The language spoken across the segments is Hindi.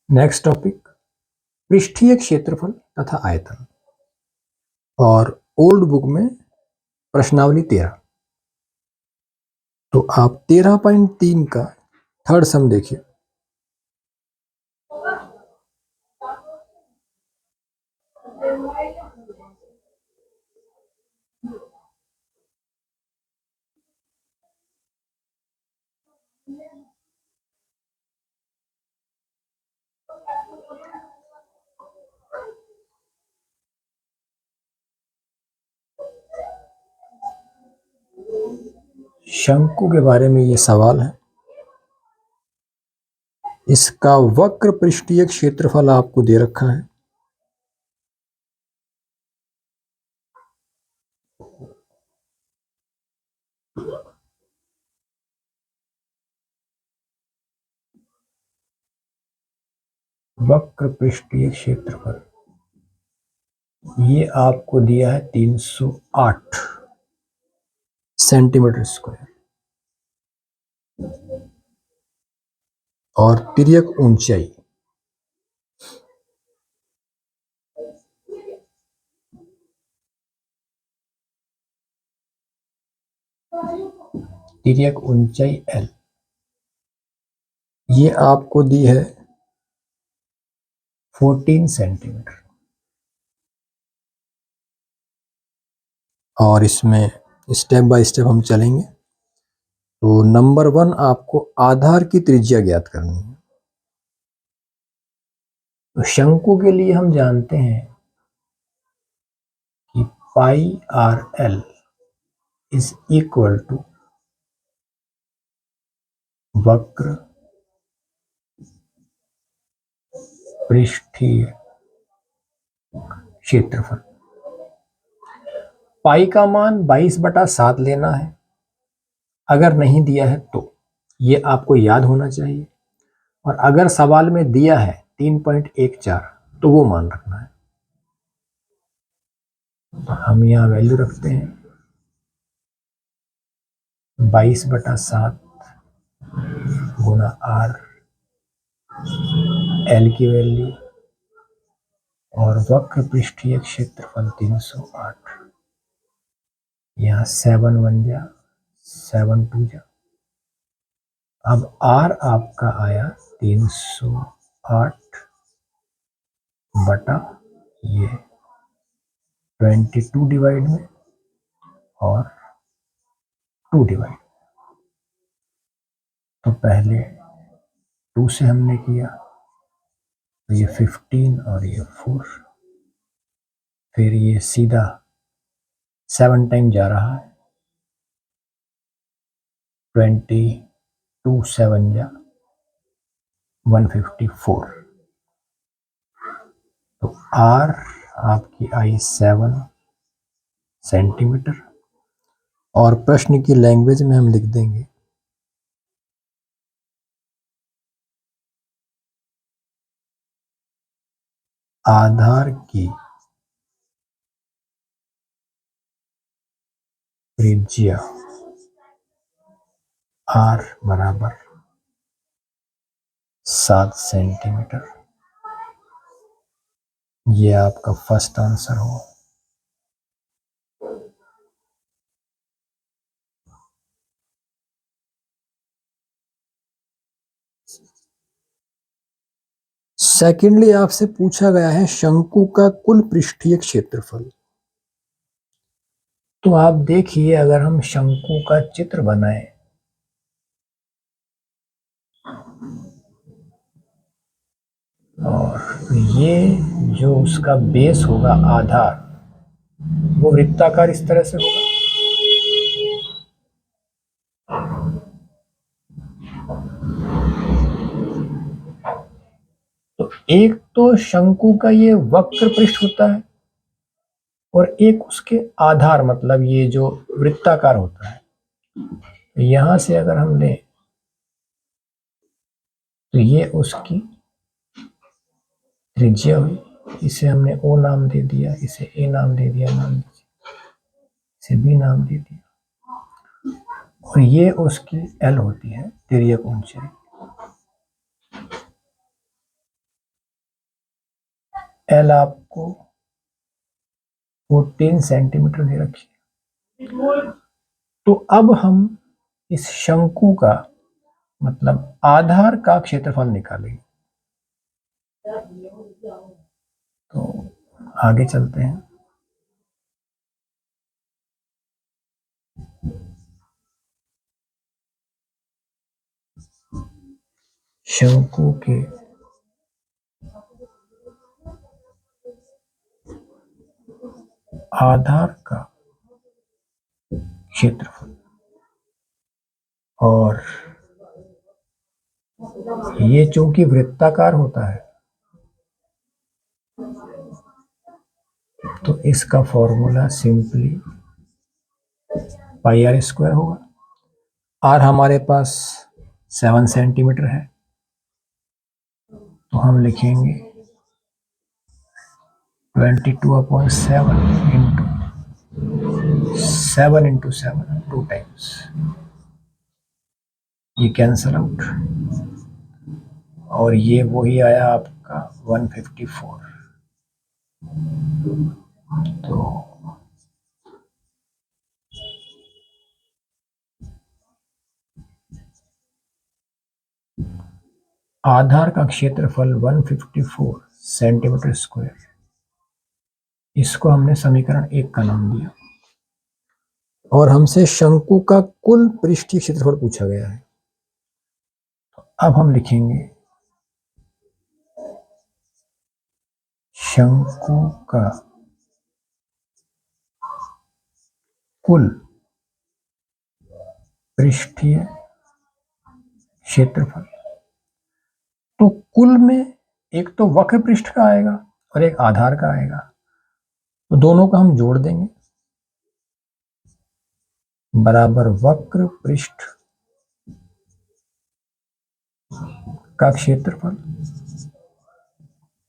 नेक्स्ट टॉपिक, पृष्ठीय क्षेत्रफल तथा आयतन। और ओल्ड बुक में प्रश्नावली 13। तो आप 13.3 का थर्ड सम देखिए। शंकु के बारे में ये सवाल है। इसका वक्र पृष्ठीय क्षेत्रफल आपको दे रखा है। वक्र पृष्ठीय क्षेत्रफल ये आपको दिया है 308 सेंटीमीटर स्क्वायर। और तिर्यक ऊंचाई L ये आपको दी है 14 सेंटीमीटर। और इसमें स्टेप बाय स्टेप हम चलेंगे। तो नंबर 1 आपको आधार की त्रिज्या ज्ञात करनी है। तो शंकु के लिए हम जानते हैं कि pi R L is equal to वक्र पृष्ठीय क्षेत्रफल। पाई का मान 22/7 लेना है। अगर नहीं दिया है तो ये आपको याद होना चाहिए। और अगर सवाल में दिया है 3.14 तो वो मान रखना है। तो हम यहाँ वैल्यू रखते हैं 22/7 गुना आर एल की वैल्यू और वक्र पृष्ठीय क्षेत्रफल 308। यहाँ 7 1 जा 7 2 जा। अब आर आपका आया 308 बटा ये 22 डिवाइड में और 2 डिवाइड। तो पहले 2 से हमने किया तो ये 15 और ये 4। फिर ये सीधा 7 टाइम जा रहा है 22 7 जा 154। तो आर आपकी आई 7 सेंटीमीटर। और प्रश्न की लैंग्वेज में हम लिख देंगे आधार की त्रिज्या आर बराबर 7 सेंटीमीटर। ये आपका फर्स्ट आंसर हो। सेकेंडली आपसे पूछा गया है शंकु का कुल पृष्ठीय क्षेत्रफल। तो आप देखिए, अगर हम शंकु का चित्र बनाएं और ये जो उसका बेस होगा आधार वो वृत्ताकार इस तरह से होगा। तो एक तो शंकु का ये वक्र पृष्ठ होता है और एक उसके आधार मतलब ये जो वृत्ताकार होता है। तो यहां से अगर हम लें तो ये उसकी त्रिज्या हुई। इसे हमने ओ नाम दे दिया, इसे ए नाम दे दिया, मान लीजिए इसे बी नाम दे दिया। और ये उसकी एल होती है तिर्यक ऊंचाई। एल आपको 14 सेंटीमीटर दे रखी है। तो अब हम इस शंकु का मतलब आधार का क्षेत्रफल निकालेंगे। तो आगे चलते हैं। शंकु के आधार का क्षेत्रफल, और ये चूंकि वृत्ताकार होता है तो इसका formula simply pi r square होगा। आर हमारे पास 7 सेंटीमीटर है, तो हम लिखेंगे 22/7 इंटू 7 इंटू 7 2 टाइम्स, ये कैंसल आउट, और ये वही आया आपका 154। तो आधार का क्षेत्रफल 154 सेंटीमीटर स्क्वायर, इसको हमने समीकरण 1 का नाम दिया। और हमसे शंकु का कुल पृष्ठीय क्षेत्रफल पूछा गया है। अब हम लिखेंगे शंकु का कुल पृष्ठीय क्षेत्रफल। तो कुल में एक तो वक्र पृष्ठ का आएगा और एक आधार का आएगा, तो दोनों का हम जोड़ देंगे, बराबर वक्र पृष्ठ का क्षेत्रफल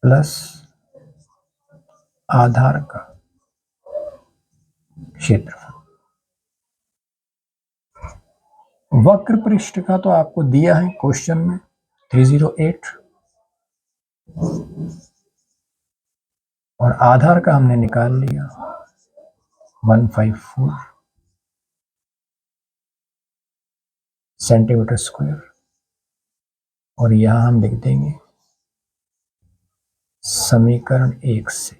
प्लस आधार का क्षेत्रफल। वक्र पृष्ठ का तो आपको दिया है क्वेश्चन में 308, और आधार का हमने निकाल लिया 154 सेंटीमीटर स्क्वायर। और यहां हम लिख देंगे समीकरण 1 से,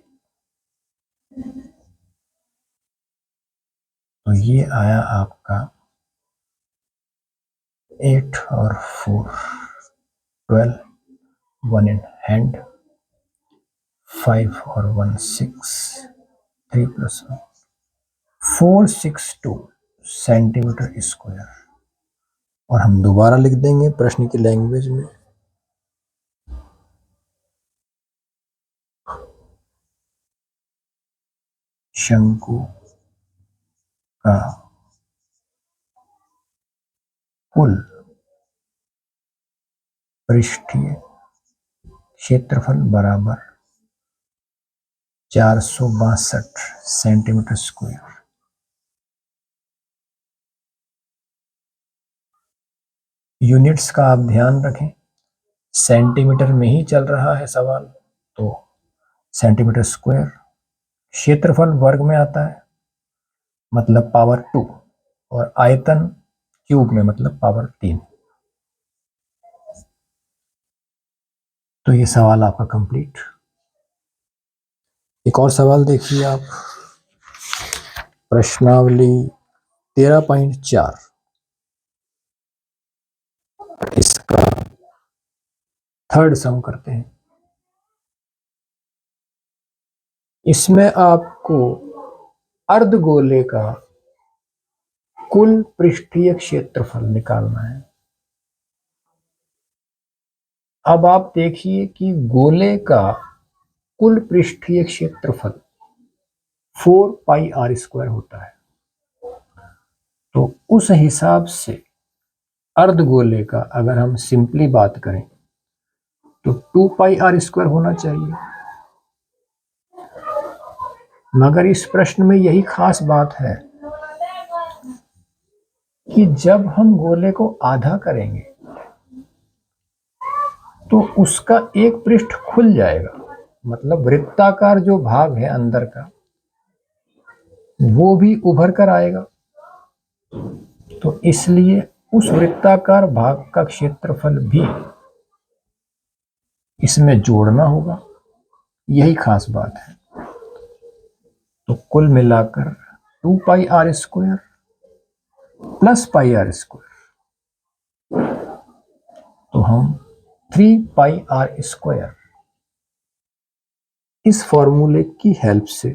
तो ये आया आपका 8 और 4 12, 1 इन हैंड, 5 और 1 6, 3 + 1 462 सेंटीमीटर स्क्वायर। और हम दोबारा लिख देंगे प्रश्न की लैंग्वेज में, शंकु का कुल पृष्ठीय क्षेत्रफल बराबर 462 सेंटीमीटर स्क्वायर। यूनिट्स का आप ध्यान रखें, सेंटीमीटर में ही चल रहा है सवाल, तो सेंटीमीटर स्क्वायर। क्षेत्रफल वर्ग में आता है मतलब पावर 2, और आयतन क्यूब में मतलब पावर 3। तो ये सवाल आपका कंप्लीट। एक और सवाल देखिए आप, प्रश्नावली 13.4, इसका थर्ड सम करते हैं। इसमें आपको अर्धगोले का कुल पृष्ठीय क्षेत्रफल निकालना है। अब आप देखिए कि गोले का कुल पृष्ठीय क्षेत्रफल 4πr² होता है, तो उस हिसाब से अर्धगोले का अगर हम सिंपली बात करें तो 2πr² होना चाहिए। मगर इस प्रश्न में यही खास बात है कि जब हम गोले को आधा करेंगे तो उसका एक पृष्ठ खुल जाएगा, मतलब वृत्ताकार जो भाग है अंदर का वो भी उभर कर आएगा, तो इसलिए उस वृत्ताकार भाग का क्षेत्रफल भी इसमें जोड़ना होगा। यही खास बात है। तो कुल मिलाकर 2πr² प्लस πr², तो हम 3πr² इस फॉर्मूले की हेल्प से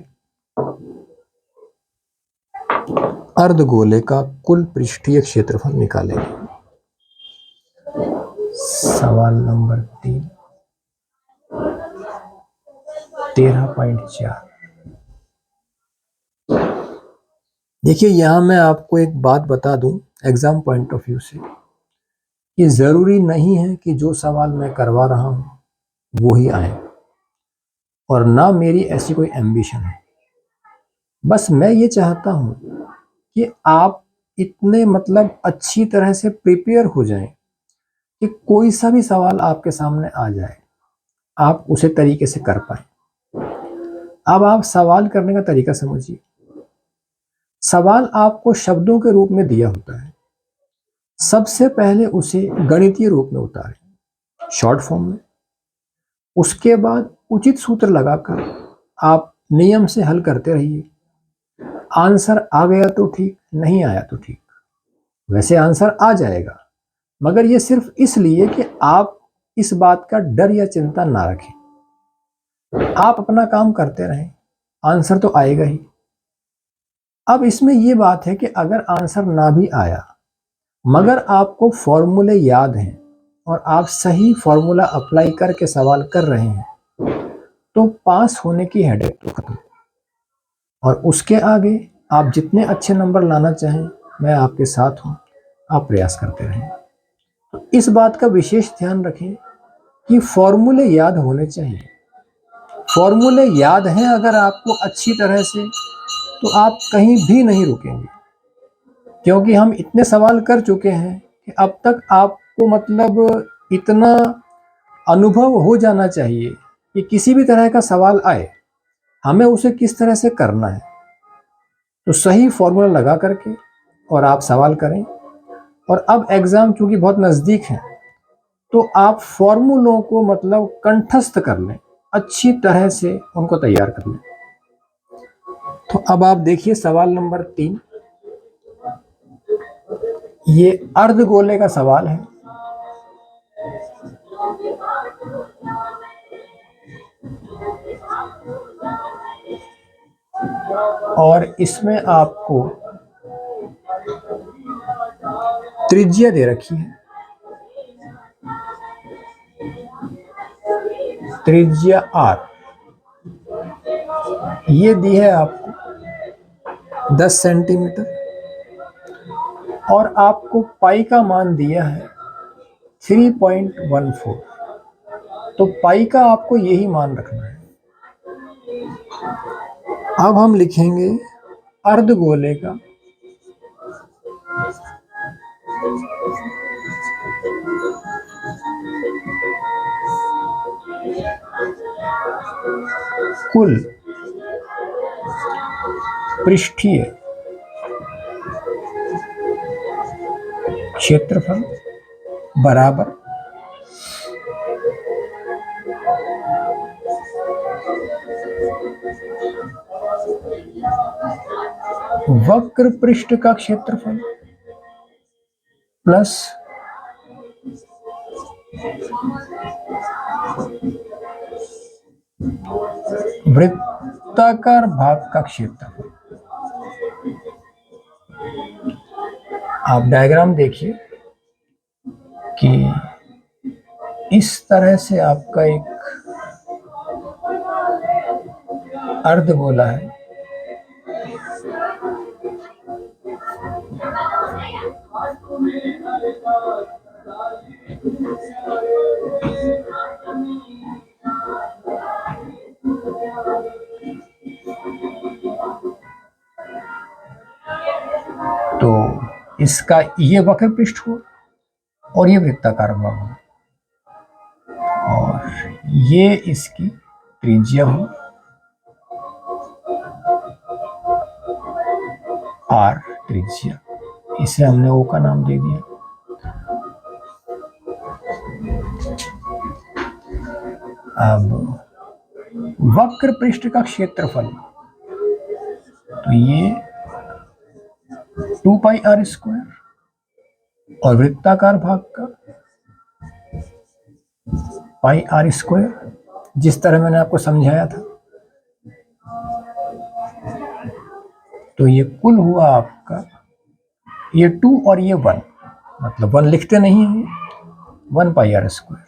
अर्धगोले का कुल पृष्ठीय क्षेत्रफल निकालेंगे। सवाल नंबर 3, 13.4। देखिए, यहां मैं आपको एक बात बता दूं एग्जाम पॉइंट ऑफ व्यू से, कि जरूरी नहीं है कि जो सवाल मैं करवा रहा हूं वो ही आए, और ना मेरी ऐसी कोई एम्बिशन है। बस मैं ये चाहता हूं कि आप इतने मतलब अच्छी तरह से प्रिपेयर हो जाएं कि कोई सा भी सवाल आपके सामने आ जाए आप उसे तरीके से कर पाए। अब आप सवाल करने का तरीका समझिए। सवाल आपको शब्दों के रूप में दिया होता है। सबसे पहले उसे गणितीय रूप में उतारें, शॉर्ट फॉर्म में। उसके बाद उचित सूत्र लगाकर आप नियम से हल करते रहिए। आंसर आ गया तो ठीक, नहीं आया तो ठीक। वैसे आंसर आ जाएगा, मगर ये सिर्फ इसलिए कि आप इस बात का डर या चिंता ना रखें। आप अपना काम करते रहें, आंसर तो आएगा ही। अब इसमें यह बात है कि अगर आंसर ना भी आया मगर आपको फॉर्मूले याद हैं और आप सही फॉर्मूला अप्लाई करके सवाल कर रहे हैं, तो पास होने की हेडेक तो खत्म। और उसके आगे आप जितने अच्छे नंबर लाना चाहें, मैं आपके साथ हूं, आप प्रयास करते रहें। तो इस बात का विशेष ध्यान रखें कि फॉर्मूले याद होने चाहिए। फॉर्मूले याद हैं अगर आपको अच्छी तरह से, तो आप कहीं भी नहीं रुकेंगे, क्योंकि हम इतने सवाल कर चुके हैं कि अब तक आपको मतलब इतना अनुभव हो जाना चाहिए कि किसी भी तरह का सवाल आए हमें उसे किस तरह से करना है। तो सही फॉर्मूला लगा करके और आप सवाल करें। और अब एग्जाम चूंकि बहुत नज़दीक है, तो आप फॉर्मूलों को मतलब कंठस्थ कर लें, अच्छी तरह से उनको तैयार कर लें। तो अब आप देखिए सवाल नंबर 3, ये अर्धगोले का सवाल है। और इसमें आपको त्रिज्या दे रखी है, त्रिज्या r ये दी है आपको 10 सेंटीमीटर, और आपको पाई का मान दिया है 3.14। तो पाई का आपको यही मान रखना है। अब हम लिखेंगे अर्धगोले का कुल पृष्ठीय क्षेत्रफल बराबर वक्र पृष्ठ का क्षेत्रफल प्लस वृत्ताकार भाग का क्षेत्रफल। आप डायग्राम देखिए कि इस तरह से आपका एक अर्धगोला है। तो इसका ये वक्र पृष्ठ हो और ये वृत्ताकार भाग हो, और ये इसकी त्रिज्या हो, आर त्रिज्या, इसे हमने ओ का नाम दे दिया। अब वक्र पृष्ठ का क्षेत्रफल, तो ये 2 पाई आर स्क्वायर, और वृत्ताकार भाग का पाई आर स्क्वायर, जिस तरह मैंने आपको समझाया था। तो ये कुल हुआ आपका, ये 2 और ये 1, मतलब 1 लिखते नहीं है, 1 पाई आर स्क्वायर,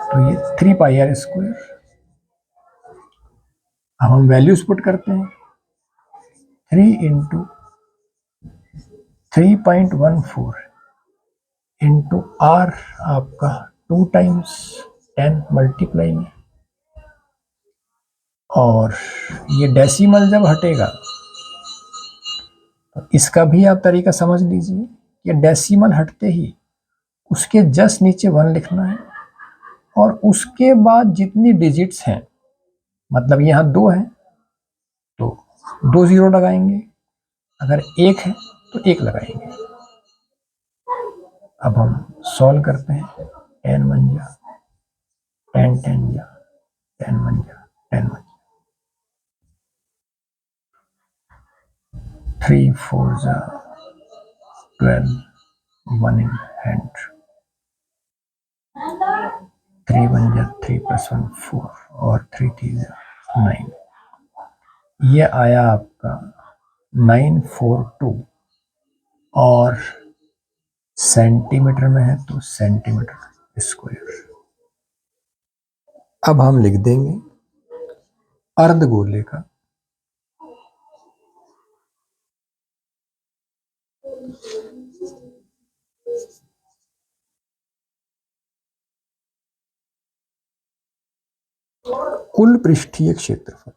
तो ये 3 पाई आर स्क्वायर। अब हम वैल्यूज पुट करते हैं, 3 इंटू 3.14 इंटू आर आपका 2 टाइम्स 10 मल्टीप्लाई में, और ये डेसिमल जब हटेगा तो इसका भी आप तरीका समझ लीजिए। ये डेसिमल हटते ही उसके जस्ट नीचे 1 लिखना है, और उसके बाद जितनी डिजिट्स हैं, मतलब यहाँ 2 है तो 2 जीरो लगाएंगे, अगर 1 है तो 1 लगाएंगे। अब हम सॉल्व करते हैं, 10 बन जा 10 10 जा 10 बन जा 10 बन जा, 3 4 जा 12, 1 इन हैंड, 3 बन जा 3 + 1 4, और 3 3 जा 9। ये आया आपका 942, और सेंटीमीटर में है तो सेंटीमीटर स्क्वायर। अब हम लिख देंगे अर्धगोले का कुल पृष्ठीय क्षेत्रफल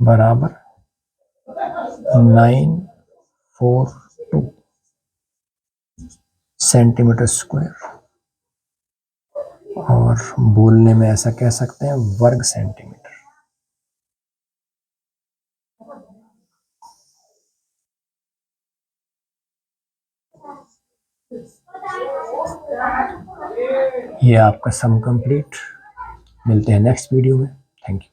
बराबर 942 सेंटीमीटर स्क्वायर, और बोलने में ऐसा कह सकते हैं वर्ग सेंटीमीटर। ये आपका सम कंप्लीट। मिलते हैं नेक्स्ट वीडियो में। Thank you.